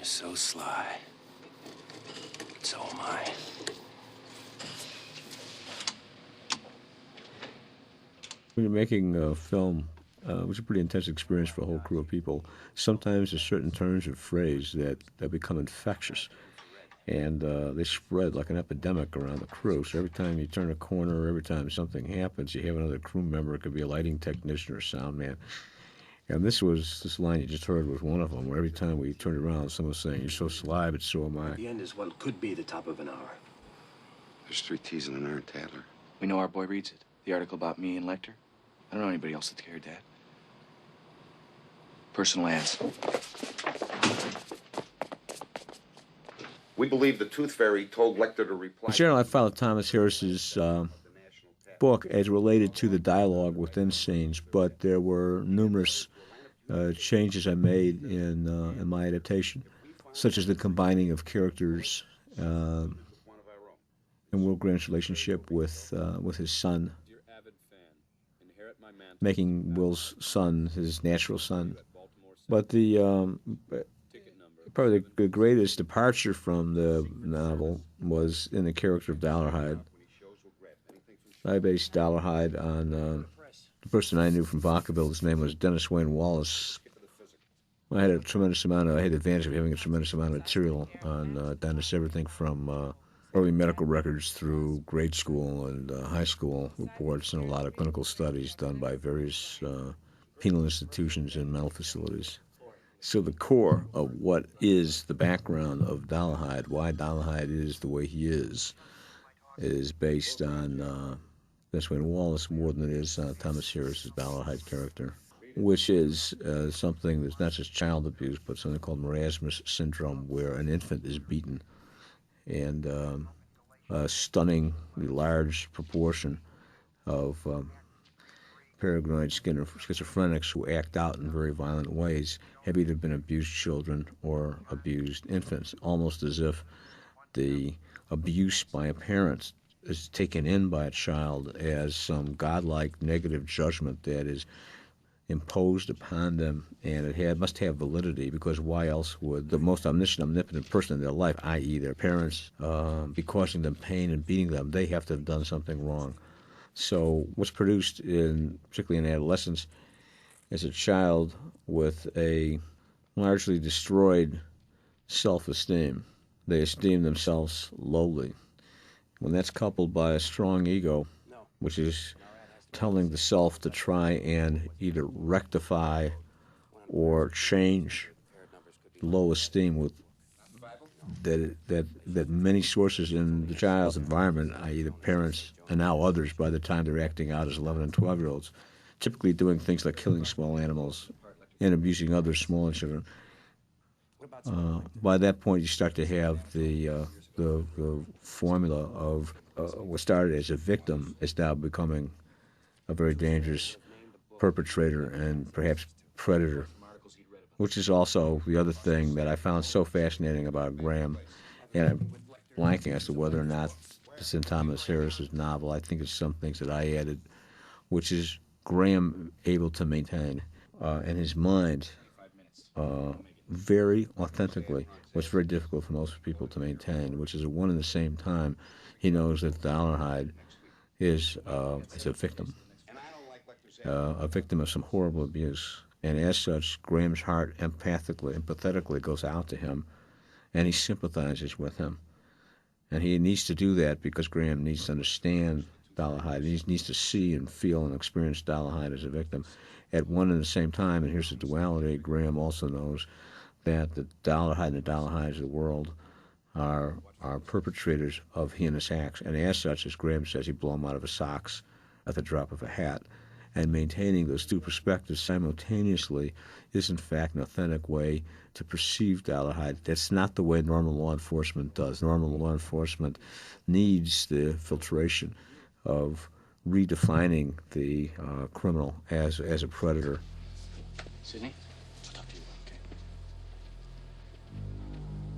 so sly. So am I. When you're making a film, it was a pretty intense experience for a whole crew of people. Sometimes there's certain turns of phrase that become infectious, and they spread like an epidemic around the crew. So every time you turn a corner, every time something happens, you have another crew member. It could be a lighting technician or a sound man. And this line you just heard was one of them, where every time we turned around, someone was saying, "You're so sly, but so am I." The end is what could be the top of an hour. There's 3 T's in an R, Taylor. We know our boy reads it. The article about me and Lecter. I don't know anybody else that's cared, Dad. Personal ads. We believe the Tooth Fairy told Lecter to reply. In general, I followed Thomas Harris's book as related to the dialogue within scenes, but there were numerous changes I made in my adaptation, such as the combining of characters and Will Graham's relationship with his son, making Will's son his natural son. But probably the greatest departure from the novel was in the character of Dollarhide. I based Dollarhide on the person I knew from Vacaville. His name was Dennis Wayne Wallace. I had the advantage of having a tremendous amount of material on Dennis, everything from early medical records through grade school and high school reports, and a lot of clinical studies done by various penal institutions and mental facilities. So the core of what is the background of Dollarhide, why Dollarhide is the way he is based on Dennis Wayne Wallace more than it is Thomas Harris's Dollarhide character, which is something that's not just child abuse, but something called marasmus syndrome, where an infant is beaten, and a stunningly large proportion of paranoid schizophrenics who act out in very violent ways have either been abused children or abused infants, almost as if the abuse by a parent is taken in by a child as some godlike negative judgment that is imposed upon them, and it must have validity, because why else would the most omnipotent person in their life, i.e. their parents, be causing them pain and beating them? They have to have done something wrong. So what's produced, particularly in adolescence, is a child with a largely destroyed self-esteem. They esteem themselves lowly. When that's coupled by a strong ego, which is telling the self to try and either rectify or change low esteem that many sources in the child's environment, i.e. the parents and now others by the time they're acting out as 11 and 12-year-olds, typically doing things like killing small animals and abusing other smaller children. By that point, you start to have the formula of what started as a victim is now becoming a very dangerous perpetrator and perhaps predator, which is also the other thing that I found so fascinating about Graham. And I'm blanking as to whether or not it's in Thomas Harris's novel. I think it's some things that I added, which is Graham able to maintain in his mind very authentically what's very difficult for most people to maintain, which is at one and the same time he knows that Dollarhide is a victim of some horrible abuse. And as such, Graham's heart empathetically goes out to him, and he sympathizes with him. And he needs to do that because Graham needs to understand Dollarhide. He needs to see and feel and experience Dollarhide as a victim. At one and the same time, and here's the duality, Graham also knows that the Dollarhide and the Dollarhides of the world are perpetrators of heinous acts. And as such, as Graham says, he blow them out of his socks at the drop of a hat. And maintaining those two perspectives simultaneously is, in fact, an authentic way to perceive Dollarhide. That's not the way normal law enforcement does. Normal law enforcement needs the filtration of redefining the criminal as a predator. Sidney, I'll talk to you, okay?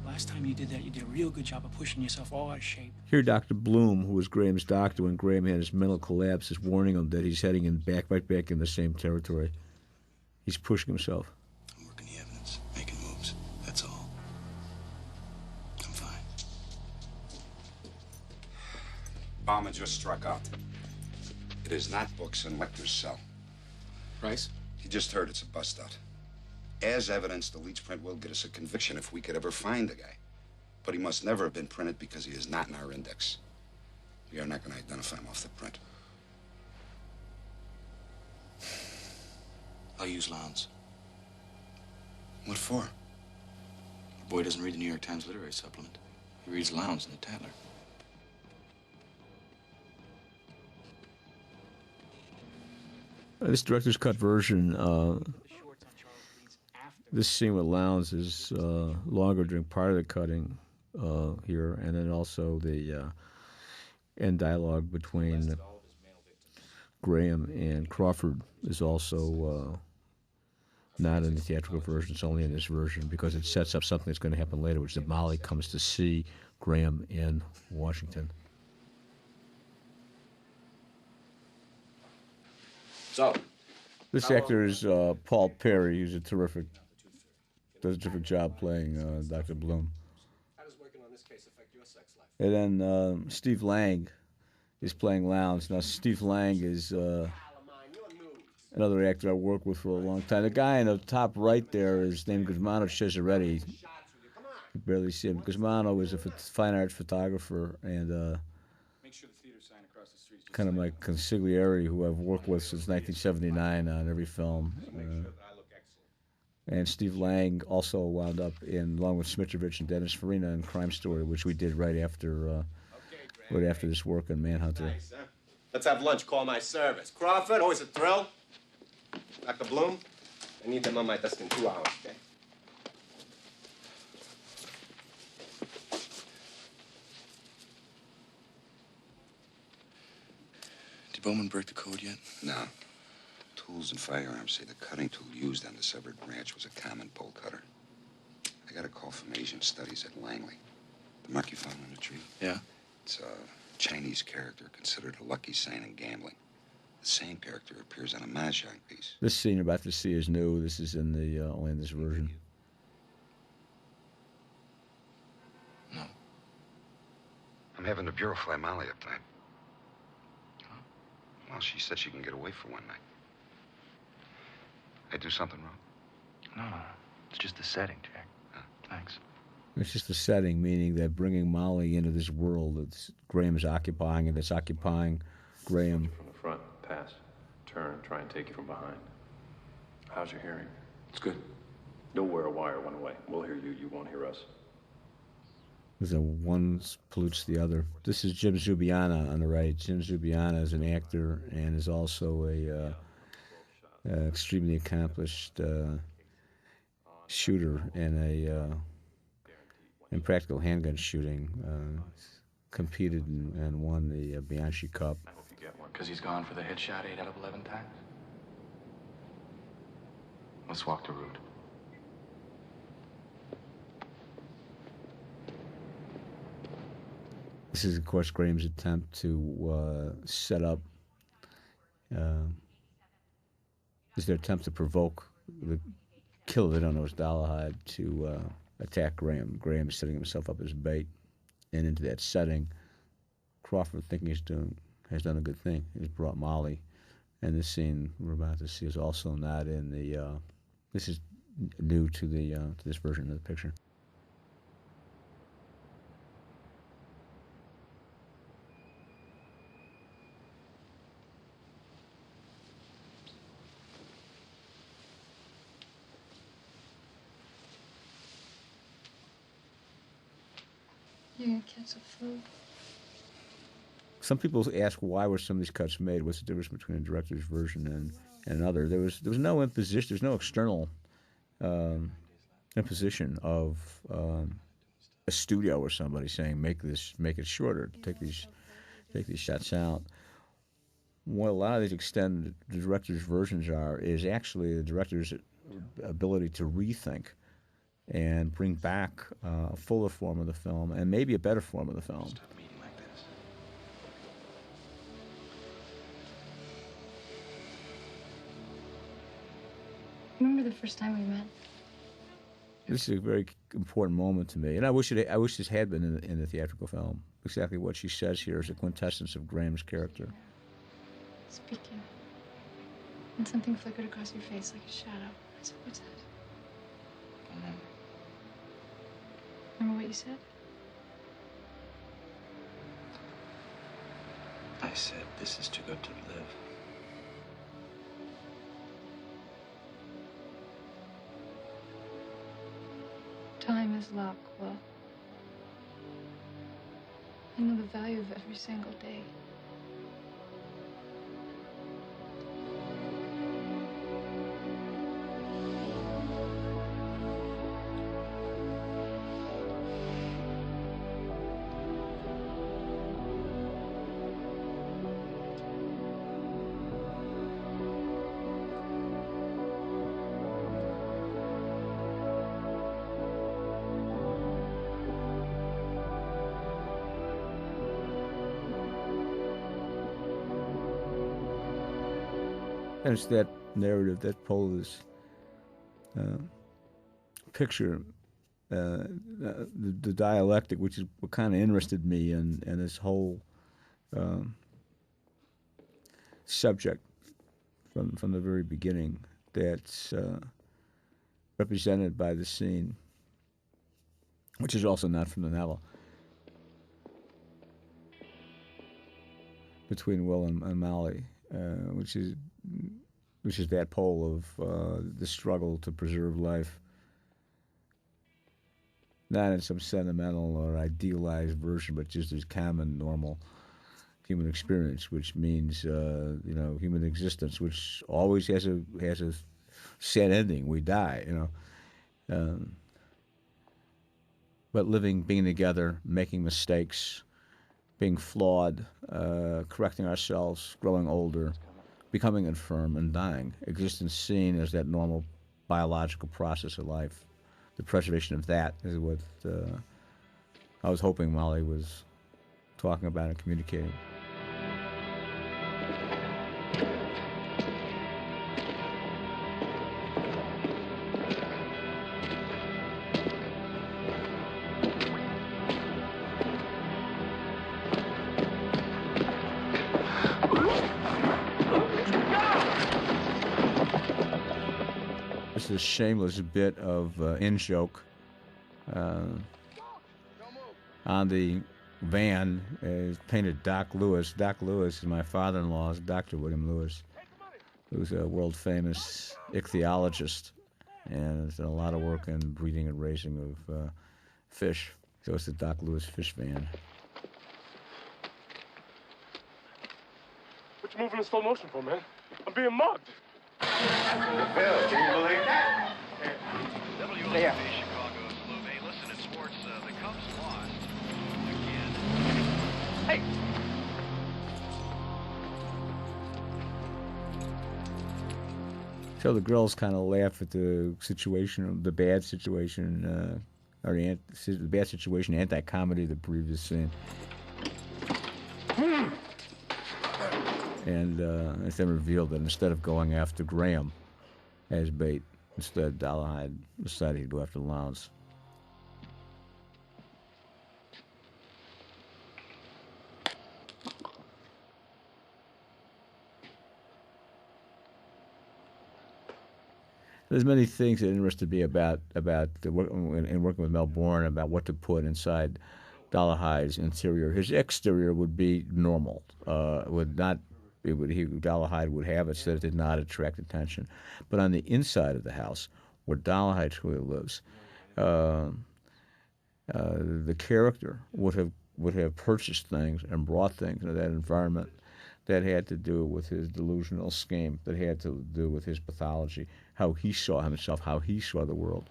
Last time you did that, you did a real good job of pushing yourself all out of shape. Here, Dr. Bloom, who was Graham's doctor when Graham had his mental collapse, is warning him that he's heading right back in the same territory. He's pushing himself. I'm working the evidence, making moves. That's all. Bauman just struck out. It is not books in Lecter's cell. Price? He just heard it's a bust-out. As evidence, the Leach print will get us a conviction if we could ever find the guy. But he must never have been printed because he is not in our index. We are not going to identify him off the print. I'll use Lowndes. What for? The boy doesn't read the New York Times literary supplement. He reads Lowndes and the Tatler. This director's cut version, this scene with Lowndes is longer during part of the cutting here, and then also the end dialogue between Graham and Crawford is also not in the theatrical version. It's only in this version because it sets up something that's going to happen later, which is that Molly comes to see Graham in Washington. So, This actor is Paul Perry. He's does a terrific job playing Dr. Bloom. how does working on this case affect your sex life? And then Steve Lang is playing Lowndes. Now, Steve Lang is another actor I worked with for a long time. The guy in the top right there is named Guzmano Cesaretti. You barely see him. Guzmano was a fine art photographer and kind of my consigliere who I've worked with since 1979 on every film. And Steve Lang also wound up along with Smitrovich and Dennis Farina in Crime Story, which we did right after this work on Manhunter. Nice, huh? Let's have lunch. Call my service. Crawford, always a thrill. Dr. Bloom, I need them on my desk in 2 hours, okay? Did Bowman break the code yet? No. Tools and firearms say the cutting tool used on the severed branch was a common bolt cutter. I got a call from Asian Studies at Langley. The mark you found on the tree? Yeah. It's a Chinese character considered a lucky sign in gambling. The same character appears on a mahjong piece. This scene you're about to see is new. This is in the only in this version. No. I'm having the Bureau fly Molly up tonight. Well, she said she can get away for one night. I do something wrong? No. It's just the setting, Jack. Thanks. It's just the setting, meaning that bringing Molly into this world that Graham is occupying and it's occupying Graham. From the front, pass, turn, try and take you from behind. How's your hearing? It's good. Don't wear a wire one way. We'll hear you, you won't hear us. Because one pollutes the other. This is Jim Zubiana on the right. Jim Zubiana is an actor and is also a extremely accomplished shooter in practical handgun shooting. Competed and won the Bianchi Cup. I hope you get one, because he's gone for the headshot 8 out of 11 times. Let's walk the route. This is, of course, Graham's attempt to set up. This is their attempt to provoke the killer they don't know is Dollahide to attack Graham. Graham is setting himself up as bait, and into that setting, Crawford, thinking has done a good thing. He's brought Molly, and this scene we're about to see is also not in the. This is new to this version of the picture. You're gonna catch the flu. Some people ask why were some of these cuts made? What's the difference between a director's version and another? There was no imposition. There's no external imposition of a studio or somebody saying make it shorter, take these shots out. What a lot of these extended director's versions is actually the director's ability to rethink and bring back a fuller form of the film and maybe a better form of the film. Stop meeting like this. Remember the first time we met? This is a very important moment to me, and I wish this had been in the theatrical film. Exactly what she says here is a quintessence of Graham's character. Speaking. And something flickered across your face like a shadow. I said, what's that? Remember what you said? I said, this is too good to live. Time is luck, Will. I know the value of every single day. And it's that narrative, that Polish picture, the dialectic, which is what kind of interested me in this whole subject from the very beginning, that's represented by the scene, which is also not from the novel, between Will and Molly, which is that pole of the struggle to preserve life, not in some sentimental or idealized version, but just as common, normal human experience, which means human existence, which always has a sad ending. We die, but living, being together, making mistakes, being flawed, correcting ourselves, growing older, becoming infirm, and dying. Existence seen as that normal biological process of life. The preservation of that is what I was hoping Molly was talking about and communicating. This is a shameless bit of in-joke on the van is painted Doc Lewis. Doc Lewis is my father-in-law, Dr. William Lewis, who's a world-famous ichthyologist and has done a lot of work in breeding and raising of fish. So it's the Doc Lewis fish van. What you moving in slow motion for, man? I'm being mugged. Bill, can you believe that? WLCB Chicago's Lou. Hey, listen, in sports, the Cubs lost again. Hey! So the girls kind of laugh at the situation, the bad situation, or the bad situation, anti-comedy of the previous scene. And it's then revealed that instead of going after Graham as bait, instead Dollarhide decided he'd go after Lowndes. There's many things that interested me about the work, in working with Mel Bourne, about what to put inside Dollarhide's interior. His exterior would be normal, would not. Dollarhide would have it so that it did not attract attention. But on the inside of the house, where Dollarhide truly lives, the character would have purchased things and brought things into that environment that had to do with his delusional scheme, that had to do with his pathology, how he saw himself, how he saw the world.